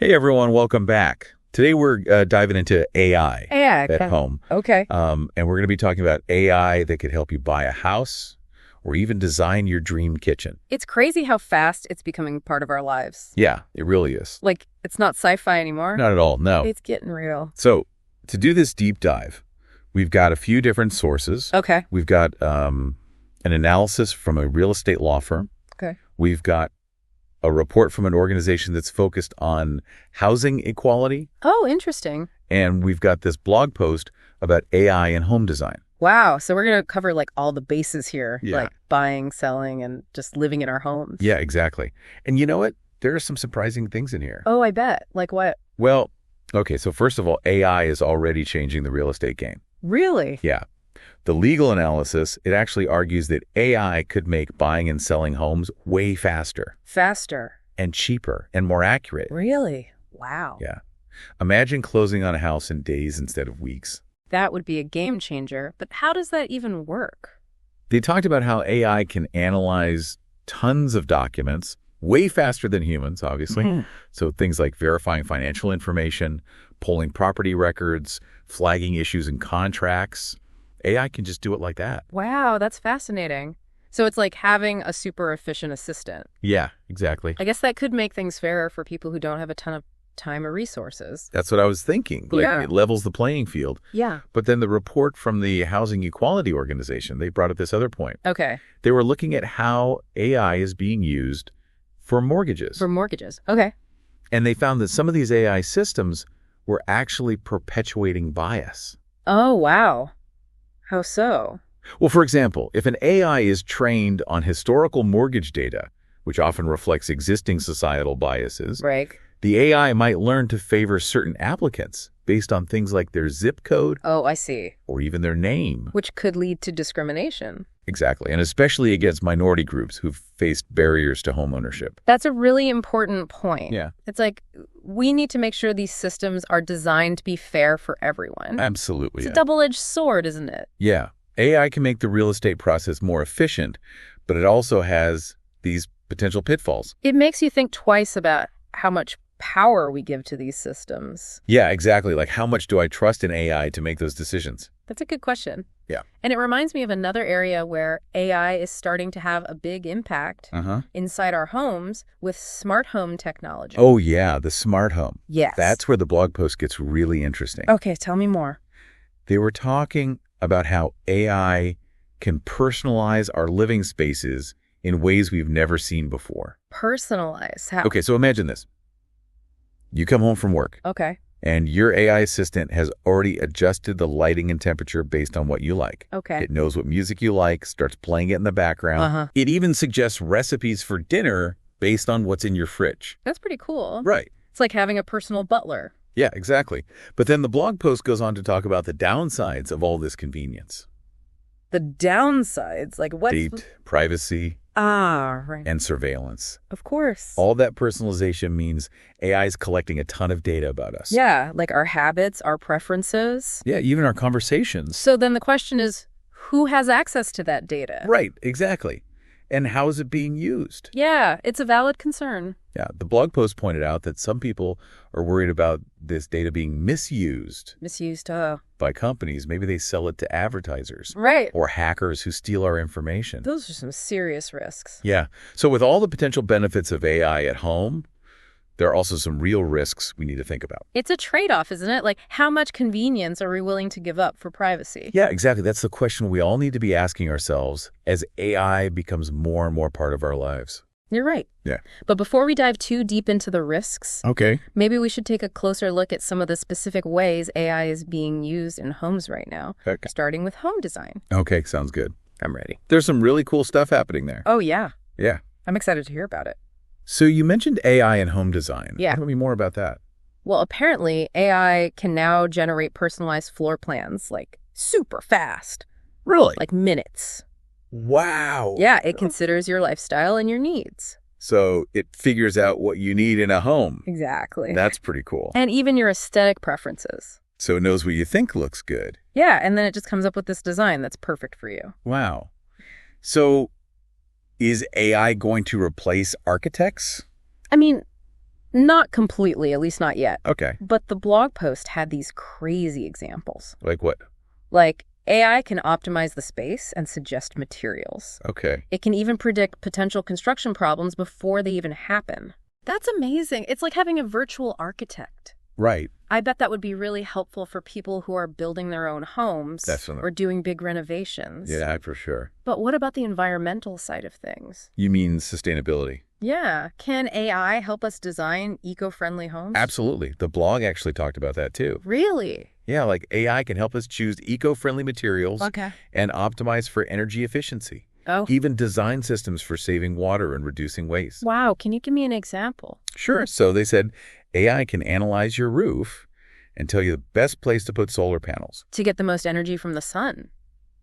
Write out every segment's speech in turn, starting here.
Hey everyone, welcome back. Today we're diving into AI at home. Okay. And we're going to be talking about AI that could help you buy a house or even design your dream kitchen. It's crazy how fast it's becoming part of our lives. Yeah, it really is. Like, it's not sci-fi anymore. Not at all, no. It's getting real. So to do this deep dive, we've got a few different sources. Okay. We've got an analysis from a real estate law firm. Okay. We've got a report from an organization that's focused on housing equality. Oh, interesting. And we've got this blog post about AI and home design. Wow. So we're going to cover like all the bases here, Yeah. like buying, selling, and just living in our homes. Yeah, exactly. And you know what? There are some surprising things in here. Oh, I bet. Like what? Well, okay, so first of all, AI is already changing the real estate game. Really? Yeah. The legal analysis, it actually argues that AI could make buying and selling homes way faster. Faster. And cheaper and more accurate. Really? Wow. Yeah. Imagine closing on a house in days instead of weeks. That would be a game changer. But how does that even work? They talked about how AI can analyze tons of documents way faster than humans, obviously. Mhm. So things like verifying financial information, pulling property records, flagging issues in contracts. AI can just do it like that. Wow, that's fascinating. So it's like having a super efficient assistant. Yeah, exactly. I guess that could make things fairer for people who don't have a ton of time or resources. That's what I was thinking. Like, Yeah. it levels the playing field. Yeah. But then the report from the Housing Equality Organization, they brought up this other point. Okay. They were looking at how AI is being used for mortgages. For mortgages. Okay. And they found that some of these AI systems were actually perpetuating bias. Oh, wow. How so? Well, for example, if an AI is trained on historical mortgage data, which often reflects existing societal biases, Right. the AI might learn to favor certain applicants based on things like their zip code Oh, I see. or even their name. Which could lead to discrimination. Exactly, and especially against minority groups who've faced barriers to homeownership. That's a really important point. Yeah. It's like we need to make sure these systems are designed to be fair for everyone. Absolutely. It's Yeah. a double-edged sword, isn't it? Yeah. AI can make the real estate process more efficient, but it also has these potential pitfalls. It makes you think twice about how much power we give to these systems. Yeah, exactly. Like, how much do I trust in AI to make those decisions? That's a good question. Yeah. And it reminds me of another area where AI is starting to have a big impact inside our homes with smart home technology. Oh, yeah, the smart home. Yes. That's where the blog post gets really interesting. Okay, tell me more. They were talking about how AI can personalize our living spaces in ways we've never seen before. Personalize. How? Okay, so imagine this. You come home from work, Okay. and your AI assistant has already adjusted the lighting and temperature based on what you like. Okay. It knows what music you like, starts playing it in the background. Uh-huh. It even suggests recipes for dinner based on what's in your fridge. That's pretty cool. Right. It's like having a personal butler. Yeah, exactly. But then the blog post goes on to talk about the downsides of all this convenience. The downsides, like what? Date, privacy, Right. and surveillance. Of course. All that personalization means AI is collecting a ton of data about us. Yeah, like our habits, our preferences. Yeah, even our conversations. So then the question is, who has access to that data? Right, exactly. And how is it being used? Yeah, it's a valid concern. Yeah, the blog post pointed out that some people are worried about this data being misused Misused. by companies. Maybe they sell it to advertisers Right. or hackers who steal our information. Those are some serious risks. Yeah. So with all the potential benefits of AI at home, there are also some real risks we need to think about. It's a trade-off, isn't it? Like, how much convenience are we willing to give up for privacy? Yeah, exactly. That's the question we all need to be asking ourselves as AI becomes more and more part of our lives. You're right. Yeah. But before we dive too deep into the risks, Okay. maybe we should take a closer look at some of the specific ways AI is being used in homes right now, Okay. starting with home design. Okay, sounds good. I'm ready. There's some really cool stuff happening there. Oh, yeah. Yeah. I'm excited to hear about it. So you mentioned AI in home design. Yeah. Tell me more about that. Well, apparently, AI can now generate personalized floor plans, like, super fast, Really? like minutes. Wow. Yeah, it considers your lifestyle and your needs. So it figures out what you need in a home. Exactly. That's pretty cool. And even your aesthetic preferences. So it knows what you think looks good. Yeah, and then it just comes up with this design that's perfect for you. Wow. So is AI going to replace architects? I mean, Not completely, at least not yet. Okay. But the blog post had these crazy examples. Like what? Like, AI can optimize the space and suggest materials. Okay. It can even predict potential construction problems before they even happen. That's amazing. It's like having a virtual architect. Right. I bet that would be really helpful for people who are building their own homes or doing big renovations. Yeah, for sure. But what about the environmental side of things? You mean sustainability? Yeah. Can AI help us design eco-friendly homes? Absolutely. The blog actually talked about that too. Really? Yeah, like AI can help us choose eco-friendly materials and optimize for energy efficiency. Oh. Even design systems for saving water and reducing waste. Wow. Can you give me an example? Sure. So they said AI can analyze your roof and tell you the best place to put solar panels. To get the most energy from the sun.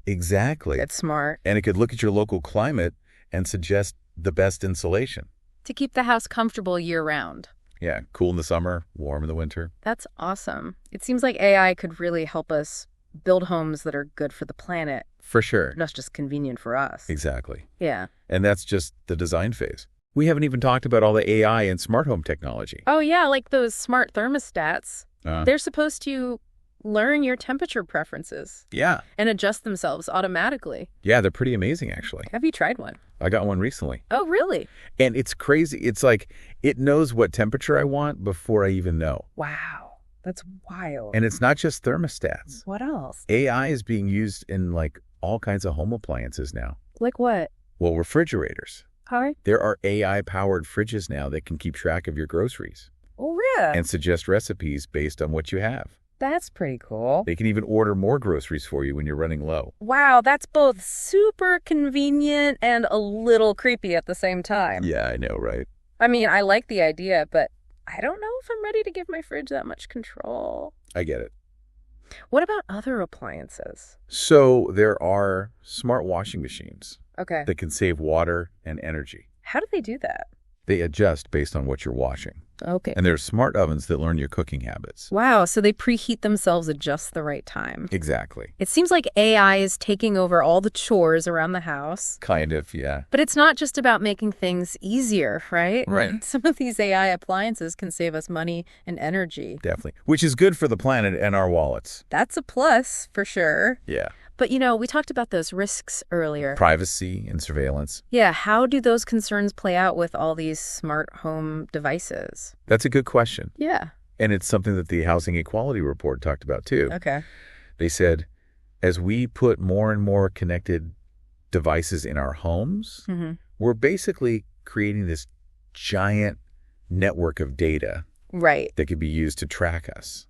Exactly. That's smart. And it could look at your local climate and suggest the best insulation. To keep the house comfortable year-round. Yeah, cool in the summer, warm in the winter. That's awesome. It seems like AI could really help us build homes that are good for the planet. For sure. Not just convenient for us. Exactly. Yeah. And that's just the design phase. We haven't even talked about all the AI and smart home technology. Oh, yeah, like those smart thermostats. They're supposed to learn your temperature preferences. Yeah. And adjust themselves automatically. Yeah, they're pretty amazing, actually. Have you tried one? I got one recently. Oh, really? And it's crazy. It's like it knows what temperature I want before I even know. Wow. That's wild. And it's not just thermostats. What else? AI is being used in like all kinds of home appliances now. Like what? Well, refrigerators. Hi. There are AI-powered fridges now that can keep track of your groceries. Oh, really? And suggest recipes based on what you have. That's pretty cool. They can even order more groceries for you when you're running low. Wow, that's both super convenient and a little creepy at the same time. Yeah, I know, right? I mean, I like the idea, but I don't know if I'm ready to give my fridge that much control. I get it. What about other appliances? So there are smart washing machines that can save water and energy. How do they do that? They adjust based on what you're washing. Okay. And there's smart ovens that learn your cooking habits. Wow, so they preheat themselves at just the right time. Exactly. It seems like AI is taking over all the chores around the house. Kind of, yeah. But it's not just about making things easier, right? Right. Some of these AI appliances can save us money and energy. Definitely. Which is good for the planet and our wallets. That's a plus, for sure. Yeah. But, we talked about those risks earlier. Privacy and surveillance. Yeah, how do those concerns play out with all these smart home devices? That's a good question. Yeah. And it's something that the Housing Equality Report talked about, too. Okay. They said, as we put more and more connected devices in our homes, we're basically creating this giant network of data that could be used to track us.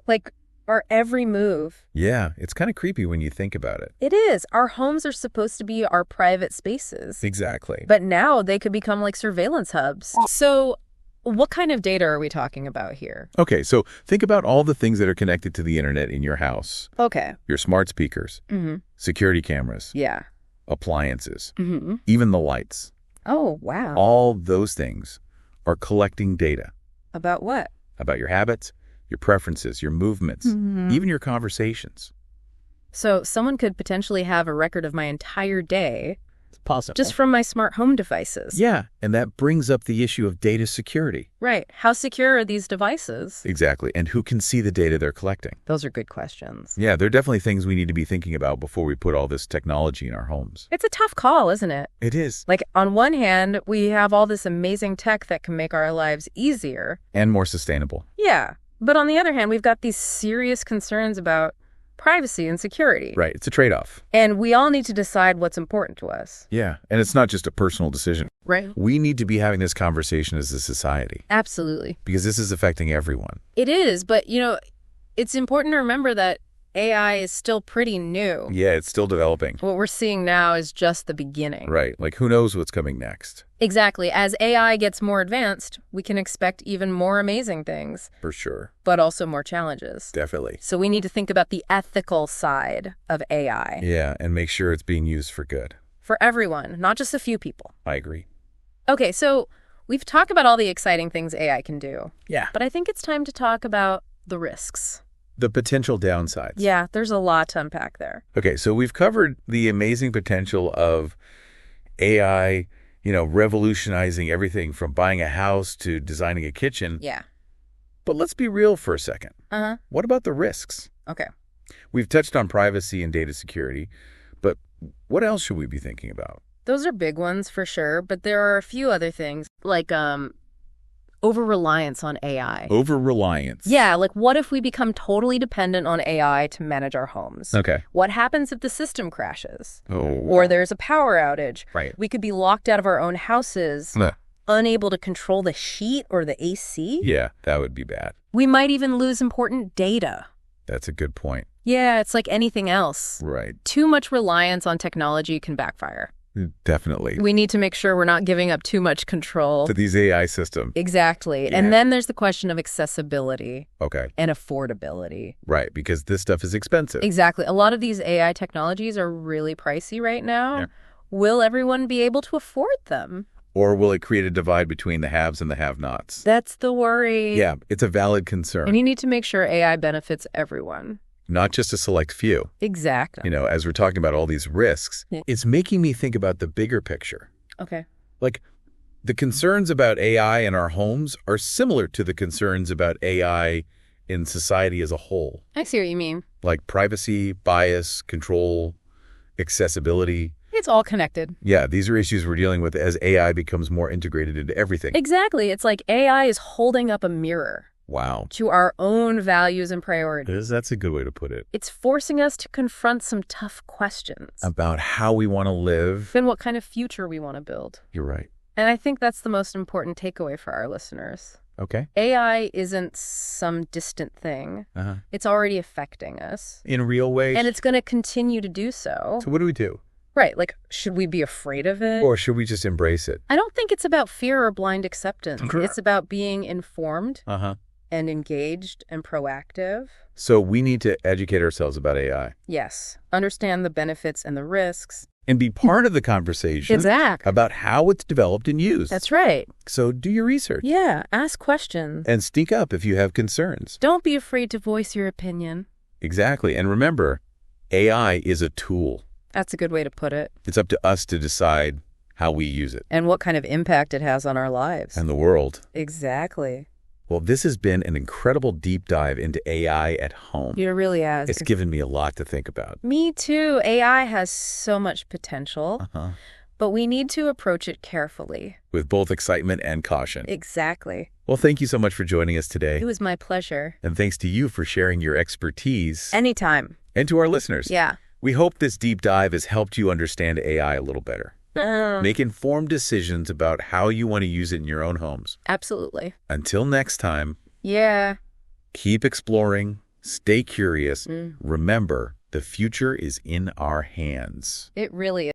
Like our every move. Yeah, it's kind of creepy when you think about it. It is. Our homes are supposed to be our private spaces. Exactly. But now they could become like surveillance hubs. So what kind of data are we talking about here? Okay, so think about all the things that are connected to the internet in your house. Okay. Your smart speakers, security cameras, appliances, even the lights. Oh, wow. All those things are collecting data. About what? About your habits, your preferences, your movements, even your conversations. So someone could potentially have a record of my entire day. It's possible. Just from my smart home devices. Yeah, and that brings up the issue of data security. Right. How secure are these devices? Exactly. And who can see the data they're collecting? Those are good questions. Yeah, they're definitely things we need to be thinking about before we put all this technology in our homes. It's a tough call, isn't it? It is. Like, on one hand, we have all this amazing tech that can make our lives easier. And more sustainable. Yeah. But on the other hand, we've got these serious concerns about privacy and security. Right. It's a trade-off. And we all need to decide what's important to us. Yeah. And it's not just a personal decision. Right. We need to be having this conversation as a society. Absolutely. Because this is affecting everyone. It is. But, it's important to remember that AI is still pretty new. Yeah, it's still developing. What we're seeing now is just the beginning. Right. Like, who knows what's coming next? Exactly. As AI gets more advanced, we can expect even more amazing things. For sure. But also more challenges. Definitely. So we need to think about the ethical side of AI. Yeah, and make sure it's being used for good. For everyone, not just a few people. I agree. Okay, so we've talked about all the exciting things AI can do. Yeah. But I think it's time to talk about the risks. The potential downsides. Yeah, there's a lot to unpack there. Okay, so we've covered the amazing potential of AI, revolutionizing everything from buying a house to designing a kitchen. Yeah. But let's be real for a second. What about the risks? Okay. We've touched on privacy and data security, but what else should we be thinking about? Those are big ones for sure, but there are a few other things like over-reliance on AI. Over-reliance? Yeah, like what if we become totally dependent on AI to manage our homes? Okay. What happens if the system crashes? Oh. Or there's a power outage? Right. We could be locked out of our own houses, unable to control the heat or the AC? Yeah, that would be bad. We might even lose important data. That's a good point. Yeah, it's like anything else. Right. Too much reliance on technology can backfire. Definitely. We need to make sure we're not giving up too much control to these AI systems. Exactly. Yeah. And then there's the question of accessibility. Okay. And affordability. Right, because this stuff is expensive. Exactly. A lot of these AI technologies are really pricey right now. Yeah. Will everyone be able to afford them? Or will it create a divide between the haves and the have-nots? That's the worry. Yeah, it's a valid concern. And you need to make sure AI benefits everyone. Not just a select few. Exactly. As we're talking about all these risks, it's making me think about the bigger picture. Okay. Like, the concerns about AI in our homes are similar to the concerns about AI in society as a whole. I see what you mean. Like privacy, bias, control, accessibility. It's all connected. Yeah, these are issues we're dealing with as AI becomes more integrated into everything. Exactly. It's like AI is holding up a mirror. Wow. To our own values and priorities. That's a good way to put it. It's forcing us to confront some tough questions. About how we want to live. And what kind of future we want to build. You're right. And I think that's the most important takeaway for our listeners. Okay. AI isn't some distant thing. It's already affecting us. In real ways. And it's going to continue to do so. So what do we do? Right. Like, should we be afraid of it? Or should we just embrace it? I don't think it's about fear or blind acceptance. It's about being informed. And engaged and proactive. So we need to educate ourselves about AI. Yes. Understand the benefits and the risks. And be part of the conversation. Exactly. About how it's developed and used. That's right. So do your research. Yeah. Ask questions. And speak up if you have concerns. Don't be afraid to voice your opinion. Exactly. And remember, AI is a tool. That's a good way to put it. It's up to us to decide how we use it. And what kind of impact it has on our lives. And the world. Exactly. Well, this has been an incredible deep dive into AI at home. It really has. It's given me a lot to think about. Me too. AI has so much potential, but we need to approach it carefully. With both excitement and caution. Exactly. Well, thank you so much for joining us today. It was my pleasure. And thanks to you for sharing your expertise. Anytime. And to our listeners. Yeah. We hope this deep dive has helped you understand AI a little better. Make informed decisions about how you want to use it in your own homes. Absolutely. Until next time. Yeah. Keep exploring. Stay curious. Remember, the future is in our hands. It really is.